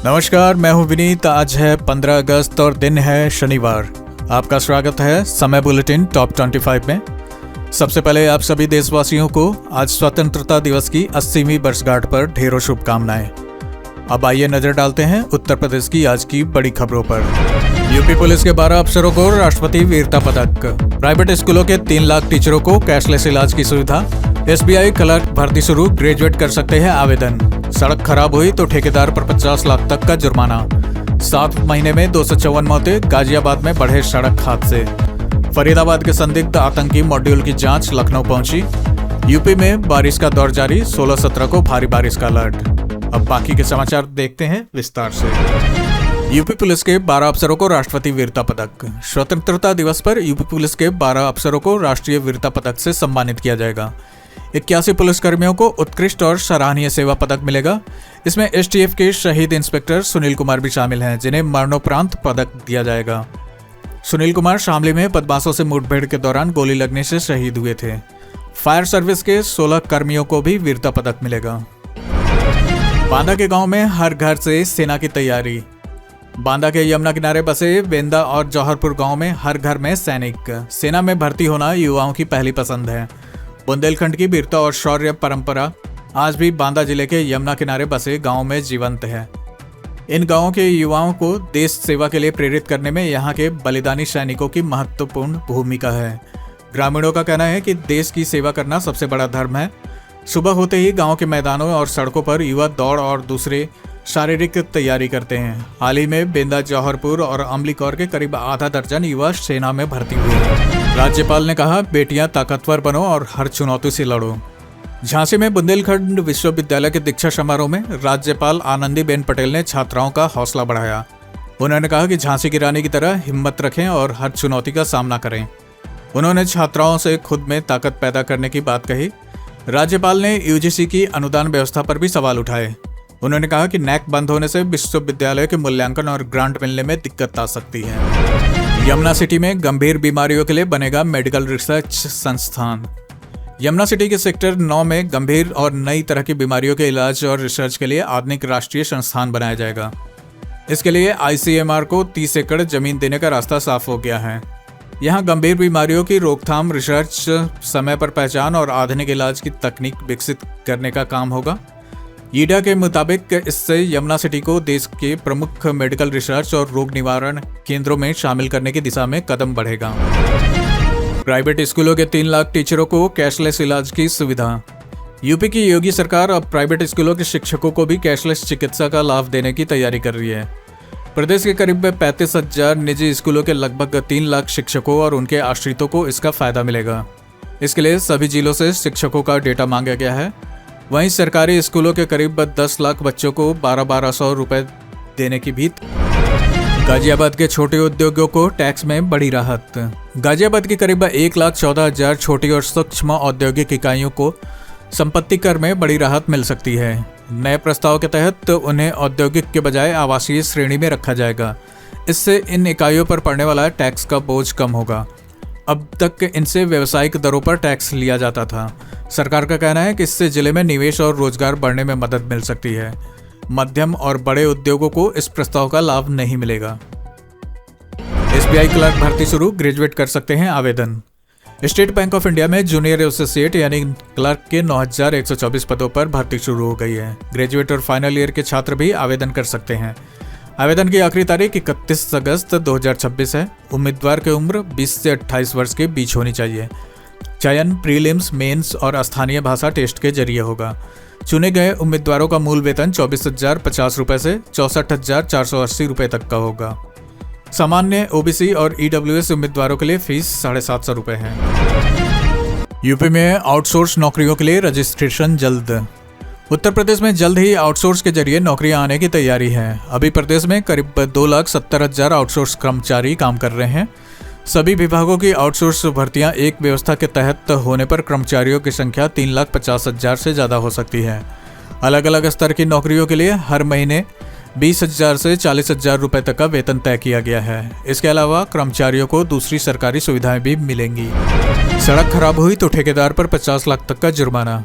नमस्कार, मैं हूं विनीत। आज है 15 अगस्त और दिन है शनिवार। आपका स्वागत है समय बुलेटिन टॉप 25 में। सबसे पहले आप सभी देशवासियों को आज स्वतंत्रता दिवस की 80वीं वर्षगांठ पर ढेरों शुभकामनाएं। अब आइए नजर डालते हैं उत्तर प्रदेश की आज की बड़ी खबरों पर। यूपी पुलिस के 12 अफसरों को राष्ट्रपति वीरता पदक। प्राइवेट स्कूलों के 3 लाख टीचरों को कैशलेस इलाज की सुविधा। SBI क्लर्क भर्ती शुरू, ग्रेजुएट कर सकते हैं आवेदन। सड़क खराब हुई तो ठेकेदार पर 50 लाख तक का जुर्माना। 7 महीने में 254 मौतें, गाजियाबाद में बढ़े सड़क हादसे। फरीदाबाद के संदिग्ध आतंकी मॉड्यूल की जांच लखनऊ पहुंची। यूपी में बारिश का दौर जारी, 16-17 को भारी बारिश का अलर्ट। अब बाकी के समाचार देखते हैं विस्तार से। यूपी पुलिस के 12 अफसरों को राष्ट्रपति वीरता पदक। स्वतंत्रता दिवस पर यूपी पुलिस के 12 अफसरों को राष्ट्रीय वीरता पदक से सम्मानित किया जाएगा। 81 पुलिसकर्मियों को उत्कृष्ट और सराहनीय सेवा पदक मिलेगा। इसमें STF के शहीद इंस्पेक्टर सुनील कुमार भी शामिल हैं, जिन्हें मरणोपरांत पदक दिया जाएगा। सुनील कुमार शामली में बदमाशों से मुठभेड़ के दौरान गोली लगने से शहीद हुए थे। फायर सर्विस के 16 कर्मियों को भी वीरता पदक मिलेगा। बांदा के गांव में हर घर से सेना की तैयारी। बांदा के यमुना किनारे बसे बेंदा और जौहरपुर गांव में हर घर में सैनिक। सेना में भर्ती होना युवाओं की पहली पसंद है। बुंदेलखंड की वीरता और शौर्य परंपरा आज भी बांदा जिले के यमुना किनारे बसे गांव में जीवंत है। इन गांवों के युवाओं को देश सेवा के लिए प्रेरित करने में यहां के बलिदानी सैनिकों की महत्वपूर्ण भूमिका है। ग्रामीणों का कहना है कि देश की सेवा करना सबसे बड़ा धर्म है। सुबह होते ही गांव के मैदानों और सड़कों पर युवा दौड़ और दूसरे शारीरिक तैयारी करते हैं। हाल ही में बेंदा, जौहरपुर और अमलीकौर के करीब आधा दर्जन युवा सेना में भर्ती हुए हैं। राज्यपाल ने कहा, बेटियां ताकतवर बनो और हर चुनौती से लड़ो। झांसी में बुंदेलखंड विश्वविद्यालय के दीक्षा समारोह में राज्यपाल आनंदीबेन पटेल ने छात्राओं का हौसला बढ़ाया। उन्होंने कहा कि झांसी की रानी की तरह हिम्मत रखें और हर चुनौती का सामना करें। उन्होंने छात्राओं से खुद में ताकत पैदा करने की बात कही। राज्यपाल ने UGC की अनुदान व्यवस्था पर भी सवाल उठाए। उन्होंने कहा कि NAC बंद होने से विश्वविद्यालय के मूल्यांकन और ग्रांट मिलने में दिक्कत आ सकती है। यमुना सिटी में गंभीर बीमारियों के लिए बनेगा मेडिकल रिसर्च संस्थान। यमुना सिटी के सेक्टर 9 में गंभीर और नई तरह की बीमारियों के इलाज और रिसर्च के लिए आधुनिक राष्ट्रीय संस्थान बनाया जाएगा। इसके लिए ICMR को 30 एकड़ जमीन देने का रास्ता साफ हो गया है। यहाँ गंभीर बीमारियों की रोकथाम, रिसर्च, समय पर पहचान और आधुनिक इलाज की तकनीक विकसित करने का काम होगा। ईडा के मुताबिक इससे यमुना सिटी को देश के प्रमुख मेडिकल रिसर्च और रोग निवारण केंद्रों में शामिल करने की दिशा में कदम बढ़ेगा। प्राइवेट स्कूलों के 3 लाख टीचरों को कैशलेस इलाज की सुविधा। यूपी की योगी सरकार अब प्राइवेट स्कूलों के शिक्षकों को भी कैशलेस चिकित्सा का लाभ देने की तैयारी कर रही है। प्रदेश के करीब 35,000 निजी स्कूलों के लगभग 3 लाख शिक्षकों और उनके आश्रितों को इसका फायदा मिलेगा। इसके लिए सभी जिलों से शिक्षकों का डेटा मांगा गया है। वहीं सरकारी स्कूलों के करीब 10 लाख बच्चों को 1200 रुपए देने की भी। गाजियाबाद के छोटे उद्योगों को टैक्स में बड़ी राहत। गाजियाबाद की करीब 1,14,000 छोटी और सूक्ष्म औद्योगिक इकाइयों को संपत्ति कर में बड़ी राहत मिल सकती है। नए प्रस्ताव के तहत उन्हें औद्योगिक के बजाय आवासीय श्रेणी में रखा जाएगा। इससे इन इकाइयों पर पड़ने वाला टैक्स का बोझ कम होगा। अब तक इनसे व्यावसायिक दरों पर टैक्स लिया जाता था। सरकार का कहना है कि इससे जिले में निवेश और रोजगार बढ़ने में मदद मिल सकती है। मध्यम और बड़े उद्योगों को इस प्रस्ताव का लाभ नहीं मिलेगा। SBI क्लर्क भर्ती शुरू, ग्रेजुएट कर सकते हैं आवेदन। स्टेट बैंक ऑफ इंडिया में जूनियर एसोसिएट यानी क्लर्क के 9,124 पदों पर भर्ती शुरू हो गई है। ग्रेजुएट और फाइनल ईयर के छात्र भी आवेदन कर सकते हैं। आवेदन की आखिरी तारीख 31 अगस्त 2026 है। उम्मीदवार की उम्र 20 से 28 वर्ष के बीच होनी चाहिए। चयन प्रीलिम्स, मेंस और स्थानीय भाषा टेस्ट के जरिए होगा। चुने गए उम्मीदवारों का मूल वेतन 24,050 रुपये से 64,480 रुपये तक का होगा। सामान्य OBC और EWS उम्मीदवारों के लिए फीस 750 रुपये है। यूपी में आउटसोर्स नौकरियों के लिए रजिस्ट्रेशन जल्द। उत्तर प्रदेश में जल्द ही आउटसोर्स के जरिए नौकरियां आने की तैयारी है। अभी प्रदेश में करीब 2,70,000 आउटसोर्स कर्मचारी काम कर रहे हैं। सभी विभागों की आउटसोर्स भर्तियां एक व्यवस्था के तहत होने पर कर्मचारियों की संख्या 3,50,000 से ज़्यादा हो सकती है। अलग अलग स्तर की नौकरियों के लिए हर महीने 20,000 से 40,000 रुपये तक का वेतन तय किया गया है। इसके अलावा कर्मचारियों को दूसरी सरकारी सुविधाएं भी मिलेंगी। सड़क खराब हुई तो ठेकेदार पर 50 लाख तक का जुर्माना।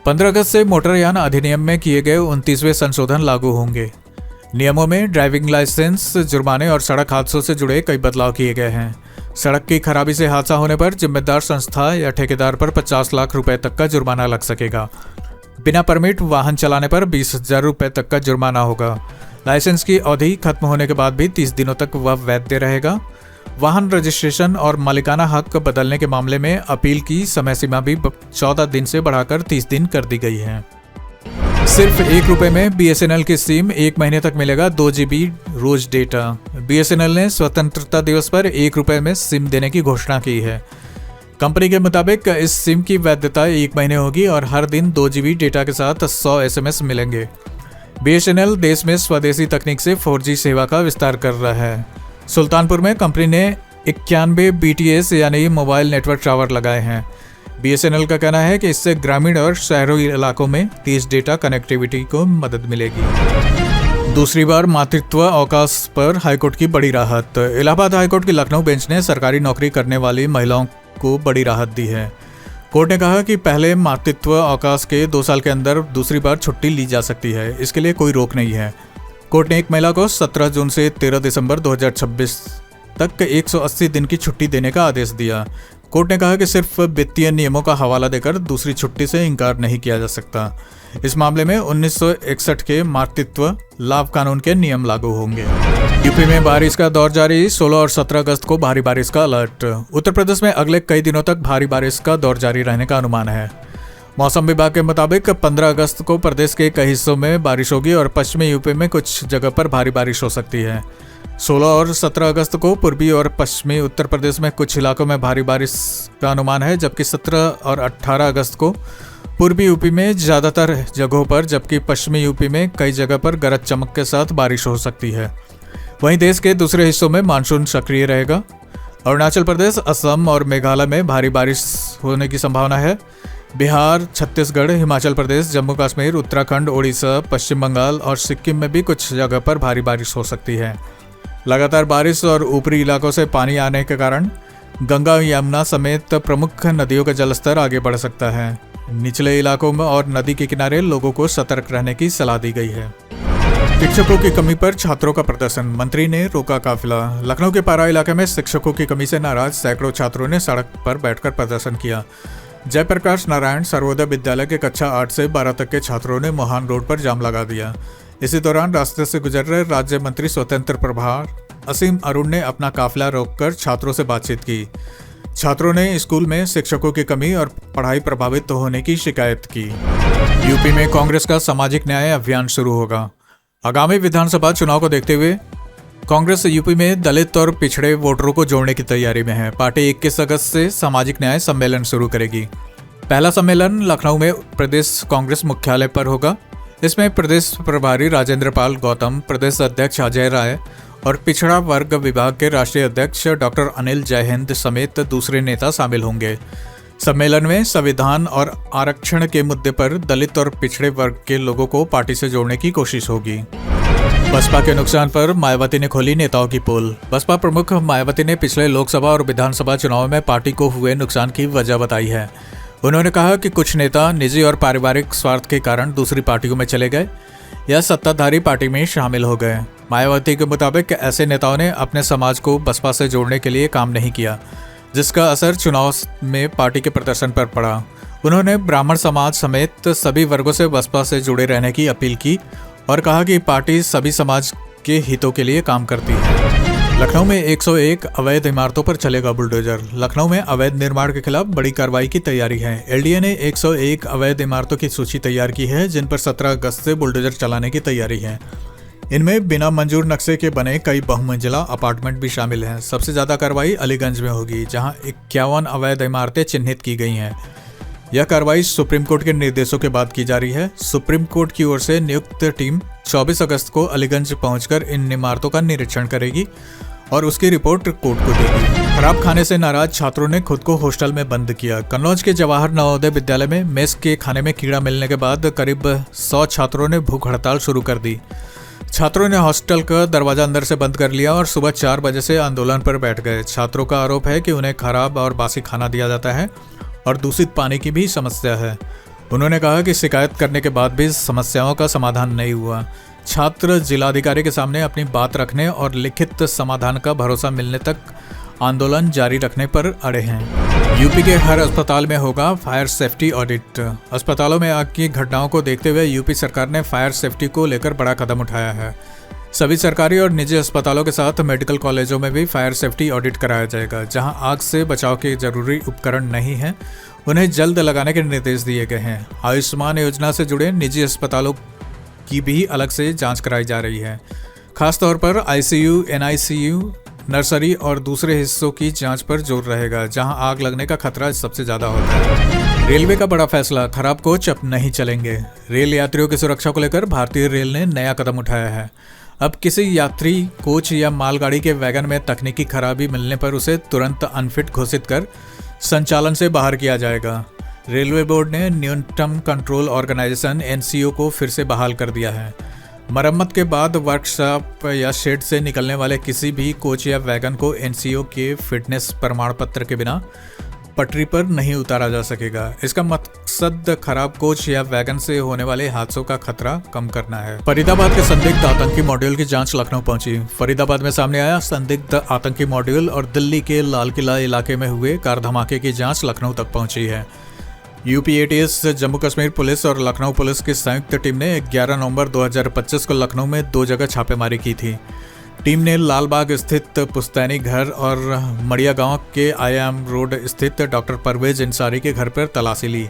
15 अगस्त से मोटरयान अधिनियम में किए गए 29वें संशोधन लागू होंगे। नियमों में ड्राइविंग लाइसेंस, जुर्माने और सड़क हादसों से जुड़े कई बदलाव किए गए हैं। सड़क की खराबी से हादसा होने पर जिम्मेदार संस्था या ठेकेदार पर 50 लाख रुपए तक का जुर्माना लग सकेगा। बिना परमिट वाहन चलाने पर 20,000 रुपए तक का जुर्माना होगा। लाइसेंस की अवधि खत्म होने के बाद भी 30 दिनों तक वह वैध रहेगा। वाहन रजिस्ट्रेशन और मालिकाना हक बदलने के मामले में अपील की समय सीमा भी 14 दिन से बढ़ाकर 30 दिन कर दी गई है। सिर्फ ₹1 में BSNL की सिम 1 महीने तक मिलेगा 2 GB रोज डेटा। BSNL ने स्वतंत्रता दिवस पर ₹1 में सिम देने की घोषणा की है। कंपनी के मुताबिक इस सिम की वैधता 1 महीने होगी और हर दिन 2 GB डेटा के साथ 100 SMS मिलेंगे। BSNL देश में स्वदेशी तकनीक से 4G सेवा का विस्तार कर रहा है। सुल्तानपुर में कंपनी ने 91 BTS यानी मोबाइल नेटवर्क टावर लगाए हैं। BSNL का कहना है कि इससे ग्रामीण और शहरी इलाकों में तेज डेटा कनेक्टिविटी को मदद मिलेगी। दूसरी बार मातृत्व अवकाश पर हाईकोर्ट की बड़ी राहत। इलाहाबाद हाईकोर्ट की लखनऊ बेंच ने सरकारी नौकरी करने वाली महिलाओं को बड़ी राहत दी है। कोर्ट ने कहा कि पहले मातृत्व अवकाश के 2 साल के अंदर दूसरी बार छुट्टी ली जा सकती है। इसके लिए कोई रोक नहीं है। कोर्ट ने एक महिला को 17 जून से 13 दिसंबर 2026 तक 180 दिन की छुट्टी देने का आदेश दिया। कोर्ट ने कहा कि सिर्फ वित्तीय नियमों का हवाला देकर दूसरी छुट्टी से इनकार नहीं किया जा सकता। इस मामले में 1961 के मातृत्व लाभ कानून के नियम लागू होंगे। यूपी में बारिश का दौर जारी। 16 और 17 अगस्त को भारी बारिश का अलर्ट। उत्तर प्रदेश में अगले कई दिनों तक भारी बारिश का दौर जारी रहने का अनुमान है। मौसम विभाग के मुताबिक 15 अगस्त को प्रदेश के कई हिस्सों में बारिश होगी और पश्चिमी यूपी में कुछ जगह पर भारी बारिश हो सकती है। 16 और 17 अगस्त को पूर्वी और पश्चिमी उत्तर प्रदेश में कुछ इलाकों में भारी बारिश का अनुमान है, जबकि 17 और 18 अगस्त को पूर्वी यूपी में ज़्यादातर जगहों पर, जबकि पश्चिमी यूपी में कई जगह पर गरज चमक के साथ बारिश हो सकती है। वहीं देश के दूसरे हिस्सों में मानसून सक्रिय रहेगा। अरुणाचल प्रदेश, असम और मेघालय में भारी बारिश होने की संभावना है। बिहार, छत्तीसगढ़, हिमाचल प्रदेश, जम्मू कश्मीर, उत्तराखंड, ओडिशा, पश्चिम बंगाल और सिक्किम में भी कुछ जगह पर भारी बारिश हो सकती है। लगातार बारिश और ऊपरी इलाकों से पानी आने के कारण गंगा, यमुना समेत प्रमुख नदियों का जलस्तर आगे बढ़ सकता है। निचले इलाकों में और नदी के किनारे लोगों को सतर्क रहने की सलाह दी गई है। शिक्षकों की कमी पर छात्रों का प्रदर्शन, मंत्री ने रोका काफिला। लखनऊ के पारा इलाके में शिक्षकों की कमी से नाराज सैकड़ों छात्रों ने सड़क पर बैठकर प्रदर्शन किया। जयप्रकाश नारायण सर्वोदय विद्यालय के कक्षा 8 से 12 तक के छात्रों ने मोहान रोड पर जाम लगा दिया। इसी दौरान रास्ते से गुजर रहे राज्य मंत्री स्वतंत्र प्रभार असीम अरुण ने अपना काफिला रोककर छात्रों से बातचीत की। छात्रों ने स्कूल में शिक्षकों की कमी और पढ़ाई प्रभावित होने की शिकायत की। यूपी में कांग्रेस का सामाजिक न्याय अभियान शुरू होगा। आगामी विधानसभा चुनाव को देखते हुए कांग्रेस यूपी में दलित और पिछड़े वोटरों को जोड़ने की तैयारी में है। पार्टी 21 अगस्त से सामाजिक न्याय सम्मेलन शुरू करेगी। पहला सम्मेलन लखनऊ में प्रदेश कांग्रेस मुख्यालय पर होगा। इसमें प्रदेश प्रभारी राजेंद्र पाल गौतम, प्रदेश अध्यक्ष अजय राय और पिछड़ा वर्ग विभाग के राष्ट्रीय अध्यक्ष डॉक्टर अनिल जयहिंद समेत दूसरे नेता शामिल होंगे। सम्मेलन में संविधान और आरक्षण के मुद्दे पर दलित और पिछड़े वर्ग के लोगों को पार्टी से जोड़ने की कोशिश होगी। बसपा के नुकसान पर मायावती ने खोली नेताओं की पोल। बसपा प्रमुख मायावती ने पिछले लोकसभा और विधानसभा चुनाव में पार्टी को हुए नुकसान की वजह बताई है। उन्होंने कहा कि कुछ नेता निजी और पारिवारिक स्वार्थ के कारण दूसरी पार्टियों में चले गए या सत्ताधारी पार्टी में शामिल हो गए। मायावती के मुताबिक ऐसे नेताओं ने अपने समाज को बसपा से जोड़ने के लिए काम नहीं किया, जिसका असर चुनाव में पार्टी के प्रदर्शन पर पड़ा। उन्होंने ब्राह्मण समाज समेत सभी वर्गों से बसपा से जुड़े रहने की अपील की और कहा कि पार्टी सभी समाज के हितों के लिए काम करती है। लखनऊ में 101 अवैध इमारतों पर चलेगा बुलडोजर। लखनऊ में अवैध निर्माण के खिलाफ बड़ी कार्रवाई की तैयारी है। एलडीए ने 101 अवैध इमारतों की सूची तैयार की है, जिन पर 17 अगस्त से बुलडोजर चलाने की तैयारी है। इनमें बिना मंजूर नक्शे के बने कई बहुमंजिला अपार्टमेंट भी शामिल हैं। सबसे ज़्यादा कार्रवाई अलीगंज में होगी, जहां 51 अवैध इमारतें चिन्हित की गई हैं। यह कार्रवाई सुप्रीम कोर्ट के निर्देशों के बाद की जा रही है। सुप्रीम कोर्ट की ओर से नियुक्त टीम 24 अगस्त को अलीगंज पहुंचकर इन इमारतों का निरीक्षण करेगी और उसकी रिपोर्ट कोर्ट को देगी। खराब खाने से नाराज छात्रों ने खुद को हॉस्टल में बंद किया। कन्नौज के जवाहर नवोदय विद्यालय में मेस के खाने में कीड़ा मिलने के बाद करीब 100 छात्रों ने भूख हड़ताल शुरू कर दी। छात्रों ने हॉस्टल का दरवाजा अंदर से बंद कर लिया और सुबह 4 बजे से आंदोलन पर बैठ गए। छात्रों का आरोप है कि उन्हें खराब और बासी खाना दिया जाता है और दूषित पानी की भी समस्या है। उन्होंने कहा कि शिकायत करने के बाद भी समस्याओं का समाधान नहीं हुआ। छात्र जिलाधिकारी के सामने अपनी बात रखने और लिखित समाधान का भरोसा मिलने तक आंदोलन जारी रखने पर अड़े हैं। यूपी के हर अस्पताल में होगा फायर सेफ्टी ऑडिट। अस्पतालों में आग की घटनाओं को देखते हुए यूपी सरकार ने फायर सेफ्टी को लेकर बड़ा कदम उठाया है। सभी सरकारी और निजी अस्पतालों के साथ मेडिकल कॉलेजों में भी फायर सेफ्टी ऑडिट कराया जाएगा। जहां आग से बचाव के जरूरी उपकरण नहीं हैं, उन्हें जल्द लगाने के निर्देश दिए गए हैं। आयुष्मान योजना से जुड़े निजी अस्पतालों की भी अलग से जांच कराई जा रही है। खासतौर पर आईसीयू, एनआईसीयू, नर्सरी और दूसरे हिस्सों की जांच पर जोर रहेगा, जहां आग लगने का खतरा सबसे ज्यादा होता है। रेलवे का बड़ा फैसला, खराब कोच अब नहीं चलेंगे। रेल यात्रियों की सुरक्षा को लेकर भारतीय रेल ने नया कदम उठाया है। अब किसी यात्री कोच या मालगाड़ी के वैगन में तकनीकी खराबी मिलने पर उसे तुरंत अनफिट घोषित कर संचालन से बाहर किया जाएगा। रेलवे बोर्ड ने न्यूनतम कंट्रोल ऑर्गेनाइजेशन (एनसीओ) को फिर से बहाल कर दिया है। मरम्मत के बाद वर्कशॉप या शेड से निकलने वाले किसी भी कोच या वैगन को एनसीओ के फिटनेस प्रमाण पत्र के बिना पटरी पर नहीं उतारा जा सकेगा। इसका मकसद खराब कोच या वैगन से होने वाले हादसों का खतरा कम करना है। फरीदाबाद के संदिग्ध आतंकी मॉड्यूल की जांच लखनऊ पहुंची। फरीदाबाद में सामने आया संदिग्ध आतंकी मॉड्यूल और दिल्ली के लाल किला इलाके में हुए कार धमाके की जांच लखनऊ तक पहुंची है। UP ATS, Jammu Kashmir police और लखनऊ पुलिस की संयुक्त टीम ने 11 नवंबर 2025 को लखनऊ में 2 जगह छापेमारी की थी। टीम ने लालबाग स्थित पुस्तैनी घर और मड़िया गांव के आईएम रोड स्थित डॉक्टर परवेज अंसारी के घर पर तलाशी ली।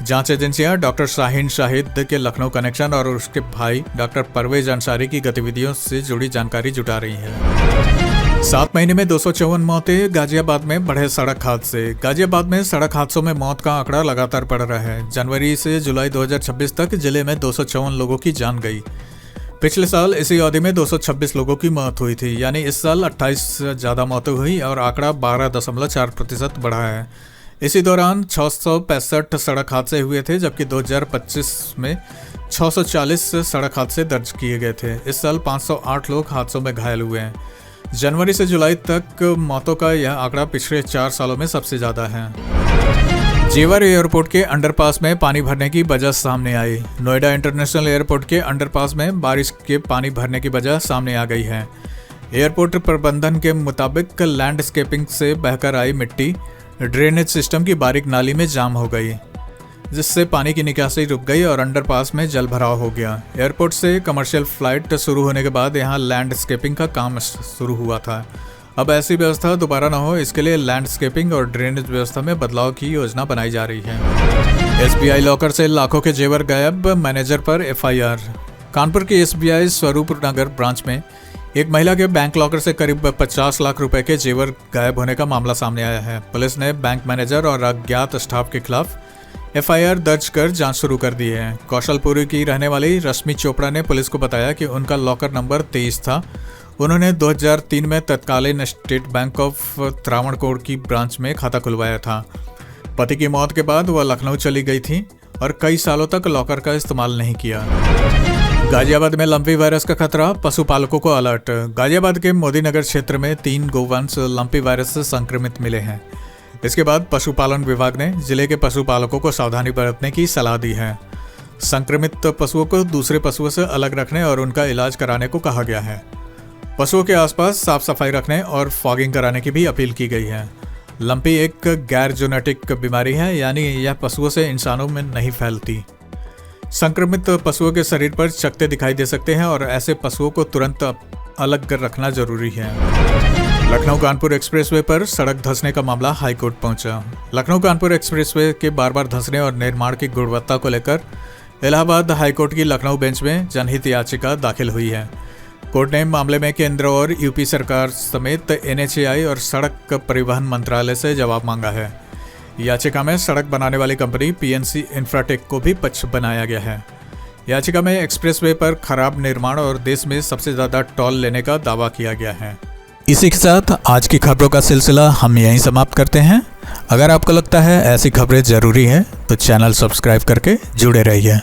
जांच एजेंसियां डॉक्टर शाहीन शाहिद के लखनऊ कनेक्शन और उसके भाई डॉक्टर परवेज अंसारी की गतिविधियों से जुड़ी जानकारी जुटा रही हैं। 7 महीने में 254 मौतें। गाजियाबाद में बढ़े सड़क हादसे। गाजियाबाद में सड़क हादसों में मौत का आंकड़ा लगातार बढ़ रहा है। जनवरी से जुलाई 2026 तक जिले में 254 लोगों की जान गई। पिछले साल इसी अवधि में 226 लोगों की मौत हुई थी, यानी इस साल 28 ज़्यादा मौतें हुई और आंकड़ा 12.4% बढ़ा है। इसी दौरान 665 सड़क हादसे हुए थे, जबकि 2025 में 640 सड़क हादसे दर्ज किए गए थे। इस साल 508 लोग हादसों में घायल हुए हैं। जनवरी से जुलाई तक मौतों का यह आंकड़ा पिछले 4 सालों में सबसे ज़्यादा है। जेवर एयरपोर्ट के अंडरपास में पानी भरने की वजह सामने आई। नोएडा इंटरनेशनल एयरपोर्ट के अंडरपास में बारिश के पानी भरने की वजह सामने आ गई है। एयरपोर्ट प्रबंधन के मुताबिक लैंडस्केपिंग से बहकर आई मिट्टी ड्रेनेज सिस्टम की बारीक नाली में जाम हो गई, जिससे पानी की निकासी रुक गई और अंडरपास में जल भराव हो गया। एयरपोर्ट से कमर्शियल फ्लाइट शुरू होने के बाद यहां लैंडस्केपिंग का काम शुरू हुआ था। अब ऐसी व्यवस्था दोबारा न हो, इसके लिए लैंडस्केपिंग और ड्रेनेज व्यवस्था में बदलाव की योजना बनाई जा रही है। एसबीआई लॉकर से लाखों के जेवर गायब, मैनेजर पर एफआईआर। कानपुर की एसबीआई स्वरूप नगर ब्रांच में एक महिला के बैंक लॉकर से करीब 50 लाख रुपए के जेवर गायब होने का मामला सामने आया है। पुलिस ने बैंक मैनेजर और अज्ञात स्टाफ के खिलाफ एफआईआर दर्ज कर जांच शुरू कर दी है। कौशलपुरी की रहने वाली रश्मि चोपड़ा ने पुलिस को बताया कि उनका लॉकर नंबर 23 था। उन्होंने 2003 में तत्कालीन स्टेट बैंक ऑफ त्रावणकोर की ब्रांच में खाता खुलवाया था। पति की मौत के बाद वह लखनऊ चली गई थी और कई सालों तक लॉकर का इस्तेमाल नहीं किया। गाजियाबाद में लंपी वायरस का खतरा, पशुपालकों को अलर्ट। गाजियाबाद के मोदीनगर क्षेत्र में 3 गोवंश लंपी वायरस से संक्रमित मिले हैं। इसके बाद पशुपालन विभाग ने जिले के पशुपालकों को सावधानी बरतने की सलाह दी है। संक्रमित पशुओं को दूसरे पशुओं से अलग रखने और उनका इलाज कराने को कहा गया है। पशुओं के आसपास साफ सफाई रखने और फॉगिंग कराने की भी अपील की गई है। लंपी एक गैर जोनेटिक बीमारी है, यानी यह पशुओं से इंसानों में नहीं फैलती। संक्रमित पशुओं के शरीर पर चकत्ते दिखाई दे सकते हैं और ऐसे पशुओं को तुरंत अलग रखना जरूरी है। लखनऊ कानपुर एक्सप्रेसवे पर सड़क धंसने का मामला हाईकोर्ट पहुंचा। लखनऊ कानपुर एक्सप्रेसवे के बार धंसने और निर्माण की गुणवत्ता को लेकर इलाहाबाद हाईकोर्ट की लखनऊ बेंच में जनहित याचिका दाखिल हुई है। कोर्ट ने मामले में केंद्र और यूपी सरकार समेत एनएचएआई और सड़क परिवहन मंत्रालय से जवाब मांगा है। याचिका में सड़क बनाने वाली कंपनी पीएनसी इंफ्राटेक को भी पक्ष बनाया गया है। याचिका में एक्सप्रेसवे पर खराब निर्माण और देश में सबसे ज़्यादा टोल लेने का दावा किया गया है। इसी के साथ आज की खबरों का सिलसिला हम यहीं समाप्त करते हैं। अगर आपको लगता है ऐसी खबरें ज़रूरी है तो चैनल सब्सक्राइब करके जुड़े रहिए।